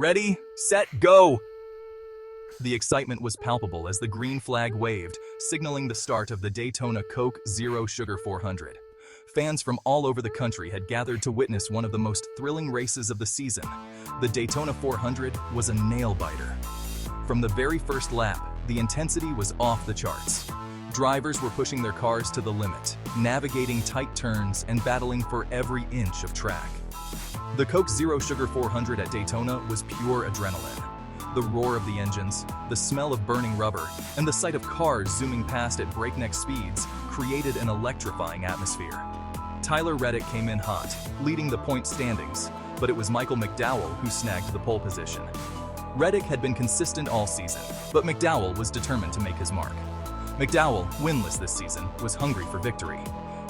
Ready, set, go! The excitement was palpable as the green flag waved, signaling the start of the Daytona Coke Zero Sugar 400. Fans from all over the country had gathered to witness one of the most thrilling races of the season. The Daytona 400 was a nail-biter. From the very first lap, the intensity was off the charts. Drivers were pushing their cars to the limit, navigating tight turns and battling for every inch of track. The Coke Zero Sugar 400 at Daytona was pure adrenaline. The roar of the engines, the smell of burning rubber, and the sight of cars zooming past at breakneck speeds created an electrifying atmosphere. Tyler Reddick came in hot, leading the point standings, but it was Michael McDowell who snagged the pole position. Reddick had been consistent all season, but McDowell was determined to make his mark. McDowell, winless this season, was hungry for victory.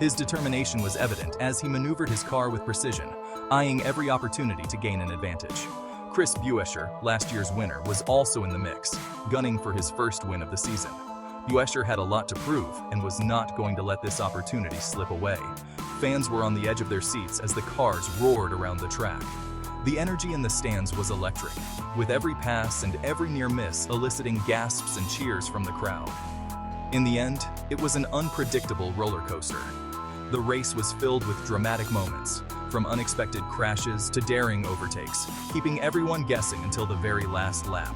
His determination was evident as he maneuvered his car with precision, eyeing every opportunity to gain an advantage. Chris Buescher, last year's winner, was also in the mix, gunning for his first win of the season. Buescher had a lot to prove and was not going to let this opportunity slip away. Fans were on the edge of their seats as the cars roared around the track. The energy in the stands was electric, with every pass and every near miss eliciting gasps and cheers from the crowd. In the end, it was an unpredictable roller coaster. The race was filled with dramatic moments, from unexpected crashes to daring overtakes, keeping everyone guessing until the very last lap.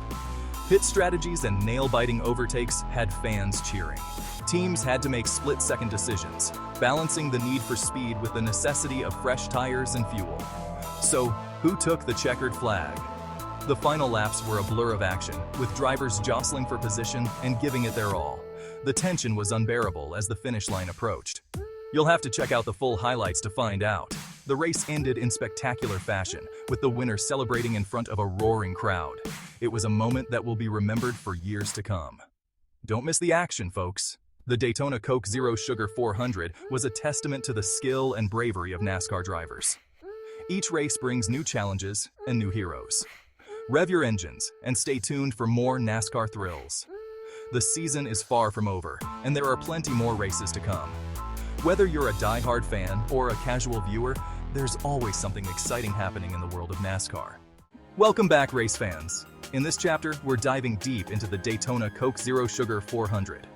Pit strategies and nail-biting overtakes had fans cheering. Teams had to make split-second decisions, balancing the need for speed with the necessity of fresh tires and fuel. So, who took the checkered flag? The final laps were a blur of action, with drivers jostling for position and giving it their all. The tension was unbearable as the finish line approached. You'll have to check out the full highlights to find out. The race ended in spectacular fashion, with the winner celebrating in front of a roaring crowd. It was a moment that will be remembered for years to come. Don't miss the action, folks. The Daytona Coke Zero Sugar 400 was a testament to the skill and bravery of NASCAR drivers. Each race brings new challenges and new heroes. Rev your engines and stay tuned for more NASCAR thrills. The season is far from over, and there are plenty more races to come. Whether you're a die-hard fan or a casual viewer, there's always something exciting happening in the world of NASCAR. Welcome back, race fans. In this chapter, we're diving deep into the Daytona Coke Zero Sugar 400.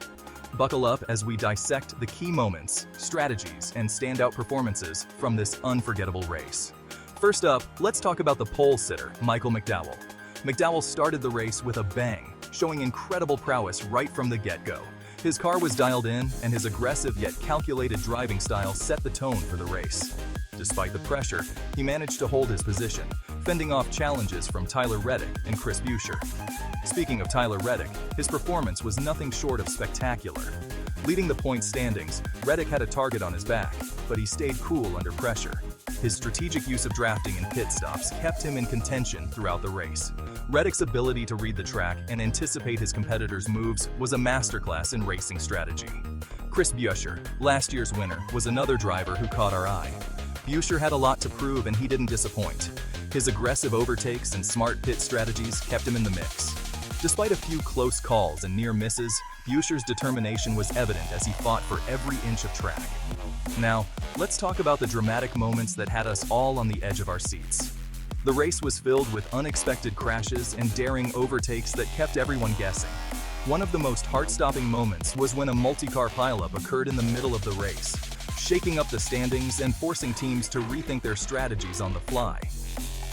Buckle up as we dissect the key moments, strategies, and standout performances from this unforgettable race. First up, let's talk about the pole sitter, Michael McDowell. McDowell started the race with a bang, showing incredible prowess right from the get-go. His car was dialed in, and his aggressive yet calculated driving style set the tone for the race. Despite the pressure, he managed to hold his position, fending off challenges from Tyler Reddick and Chris Buescher. Speaking of Tyler Reddick, his performance was nothing short of spectacular. Leading the point standings, Reddick had a target on his back, but he stayed cool under pressure. His strategic use of drafting and pit stops kept him in contention throughout the race. Reddick's ability to read the track and anticipate his competitors' moves was a masterclass in racing strategy. Chris Buescher, last year's winner, was another driver who caught our eye. Buescher had a lot to prove and he didn't disappoint. His aggressive overtakes and smart pit strategies kept him in the mix. Despite a few close calls and near misses, Buescher's determination was evident as he fought for every inch of track. Now, let's talk about the dramatic moments that had us all on the edge of our seats. The race was filled with unexpected crashes and daring overtakes that kept everyone guessing. One of the most heart-stopping moments was when a multi-car pileup occurred in the middle of the race, shaking up the standings and forcing teams to rethink their strategies on the fly.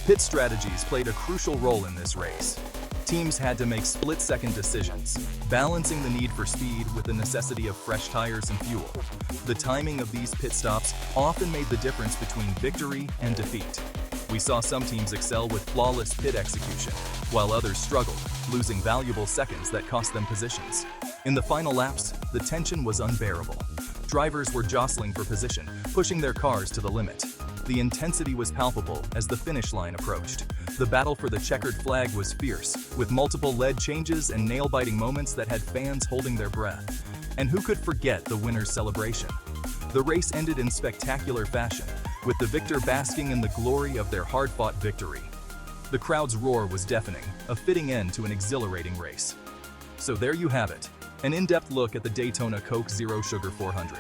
Pit strategies played a crucial role in this race. Teams had to make split-second decisions, balancing the need for speed with the necessity of fresh tires and fuel. The timing of these pit stops often made the difference between victory and defeat. We saw some teams excel with flawless pit execution, while others struggled, losing valuable seconds that cost them positions. In the final laps, the tension was unbearable. Drivers were jostling for position, pushing their cars to the limit. The intensity was palpable as the finish line approached. The battle for the checkered flag was fierce, with multiple lead changes and nail-biting moments that had fans holding their breath. And who could forget the winner's celebration? The race ended in spectacular fashion, with the victor basking in the glory of their hard-fought victory. The crowd's roar was deafening, a fitting end to an exhilarating race. So there you have it, an in-depth look at the Daytona Coke Zero Sugar 400.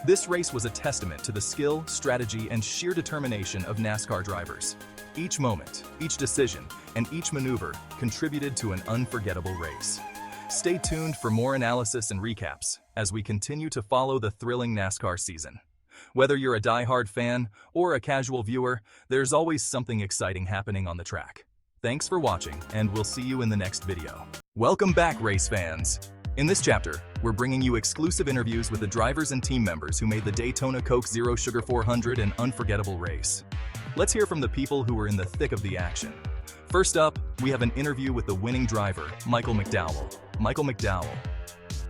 This race was a testament to the skill, strategy, and sheer determination of NASCAR drivers. Each moment, each decision, and each maneuver contributed to an unforgettable race. Stay tuned for more analysis and recaps as we continue to follow the thrilling NASCAR season. Whether you're a die-hard fan or a casual viewer, there's always something exciting happening on the track. Thanks for watching, and we'll see you in the next video. Welcome back, race fans! In this chapter, we're bringing you exclusive interviews with the drivers and team members who made the Daytona Coke Zero Sugar 400 an unforgettable race. Let's hear from the people who were in the thick of the action. First up, we have an interview with the winning driver, Michael McDowell. Michael McDowell.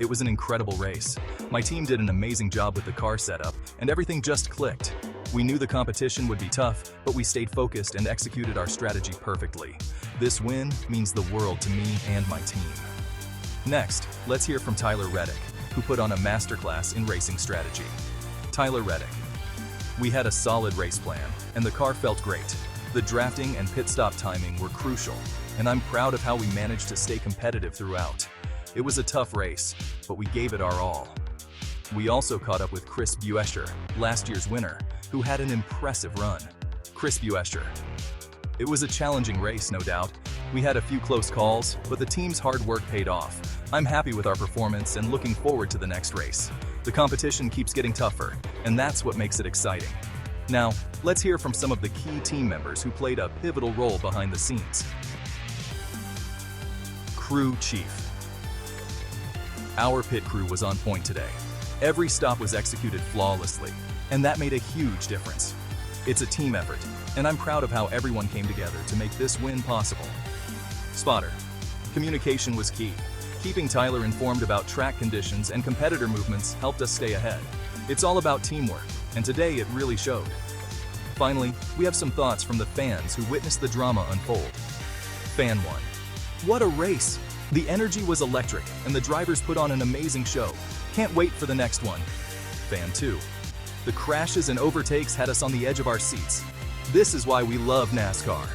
It was an incredible race. My team did an amazing job with the car setup, and everything just clicked. We knew the competition would be tough, but we stayed focused and executed our strategy perfectly. This win means the world to me and my team. Next, let's hear from Tyler Reddick, who put on a masterclass in racing strategy. Tyler Reddick. We had a solid race plan, and the car felt great. The drafting and pit stop timing were crucial, and I'm proud of how we managed to stay competitive throughout. It was a tough race, but we gave it our all. We also caught up with Chris Buescher, last year's winner, who had an impressive run. Chris Buescher. It was a challenging race, no doubt. We had a few close calls, but the team's hard work paid off. I'm happy with our performance and looking forward to the next race. The competition keeps getting tougher, and that's what makes it exciting. Now, let's hear from some of the key team members who played a pivotal role behind the scenes. Crew Chief. Our pit crew was on point today. Every stop was executed flawlessly, and that made a huge difference. It's a team effort, and I'm proud of how everyone came together to make this win possible. Spotter. Communication was key. Keeping Tyler informed about track conditions and competitor movements helped us stay ahead. It's all about teamwork, and today it really showed. Finally, we have some thoughts from the fans who witnessed the drama unfold. Fan 1. What a race! The energy was electric, and the drivers put on an amazing show. Can't wait for the next one. Fan 2. The crashes and overtakes had us on the edge of our seats. This is why we love NASCAR.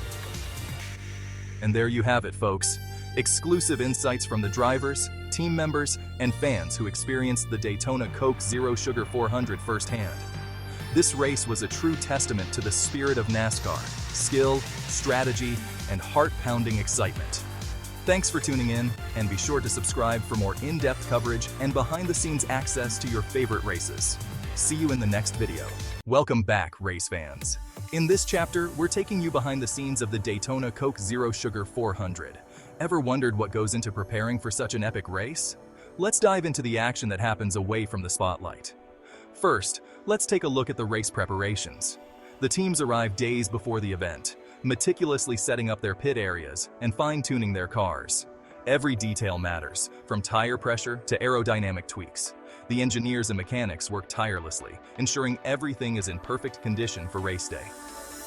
And there you have it, folks. Exclusive insights from the drivers, team members, and fans who experienced the Daytona Coke Zero Sugar 400 firsthand. This race was a true testament to the spirit of NASCAR, skill, strategy, and heart-pounding excitement. Thanks for tuning in, and be sure to subscribe for more in-depth coverage and behind-the-scenes access to your favorite races. See you in the next video. Welcome back, race fans. In this chapter, we're taking you behind the scenes of the Daytona Coke Zero Sugar 400. Ever wondered what goes into preparing for such an epic race? Let's dive into the action that happens away from the spotlight. First, let's take a look at the race preparations. The teams arrive days before the event, meticulously setting up their pit areas and fine-tuning their cars. Every detail matters, from tire pressure to aerodynamic tweaks. The engineers and mechanics work tirelessly, ensuring everything is in perfect condition for race day.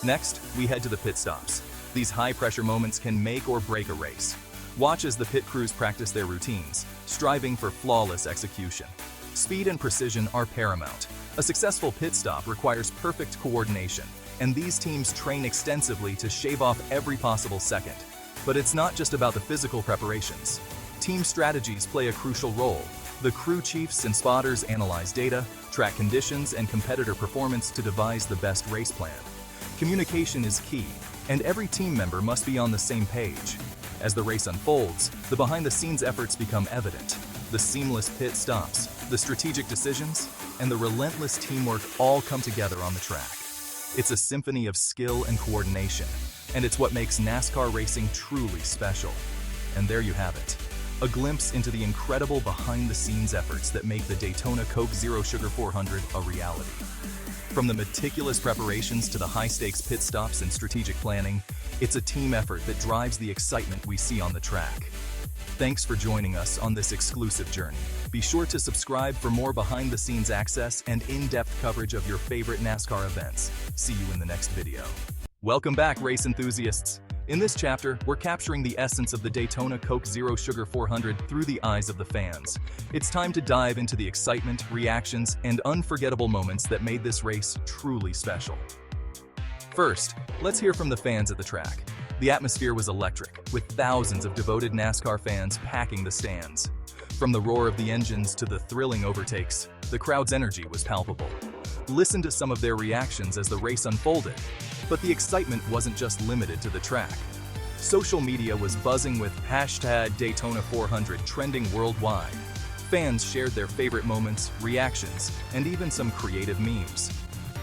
Next, we head to the pit stops. These high-pressure moments can make or break a race. Watch as the pit crews practice their routines, striving for flawless execution. Speed and precision are paramount. A successful pit stop requires perfect coordination, and these teams train extensively to shave off every possible second. But it's not just about the physical preparations. Team strategies play a crucial role. The crew chiefs and spotters analyze data, track conditions, and competitor performance to devise the best race plan. Communication is key, and every team member must be on the same page. As the race unfolds, the behind-the-scenes efforts become evident. The seamless pit stops, the strategic decisions, and the relentless teamwork all come together on the track. It's a symphony of skill and coordination, and it's what makes NASCAR racing truly special. And there you have it, a glimpse into the incredible behind-the-scenes efforts that make the Daytona Coke Zero Sugar 400 a reality. From the meticulous preparations to the high-stakes pit stops and strategic planning, it's a team effort that drives the excitement we see on the track. Thanks for joining us on this exclusive journey. Be sure to subscribe for more behind-the-scenes access and in-depth coverage of your favorite NASCAR events. See you in the next video. Welcome back, race enthusiasts. In this chapter, we're capturing the essence of the Daytona Coke Zero Sugar 400 through the eyes of the fans. It's time to dive into the excitement, reactions, and unforgettable moments that made this race truly special. First, let's hear from the fans at the track. The atmosphere was electric, with thousands of devoted NASCAR fans packing the stands. From the roar of the engines to the thrilling overtakes, the crowd's energy was palpable. Listen to some of their reactions as the race unfolded. But the excitement wasn't just limited to the track. Social media was buzzing with hashtag Daytona 400 trending worldwide. Fans shared their favorite moments, reactions, and even some creative memes.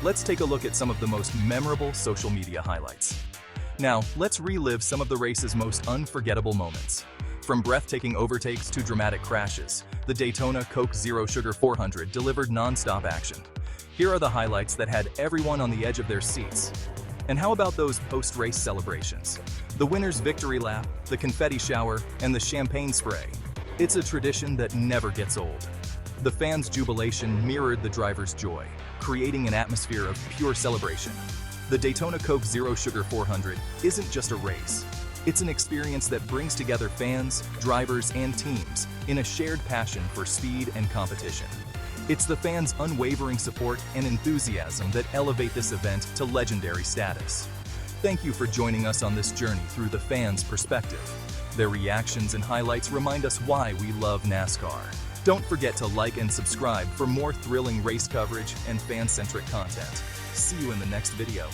Let's take a look at some of the most memorable social media highlights. Now, let's relive some of the race's most unforgettable moments. From breathtaking overtakes to dramatic crashes, the Daytona Coke Zero Sugar 400 delivered non-stop action. Here are the highlights that had everyone on the edge of their seats. And how about those post-race celebrations? The winner's victory lap, the confetti shower, and the champagne spray. It's a tradition that never gets old. The fans' jubilation mirrored the driver's joy, creating an atmosphere of pure celebration. The Daytona Coke Zero Sugar 400 isn't just a race. It's an experience that brings together fans, drivers, and teams in a shared passion for speed and competition. It's the fans' unwavering support and enthusiasm that elevate this event to legendary status. Thank you for joining us on this journey through the fans' perspective. Their reactions and highlights remind us why we love NASCAR. Don't forget to like and subscribe for more thrilling race coverage and fan-centric content. See you in the next video.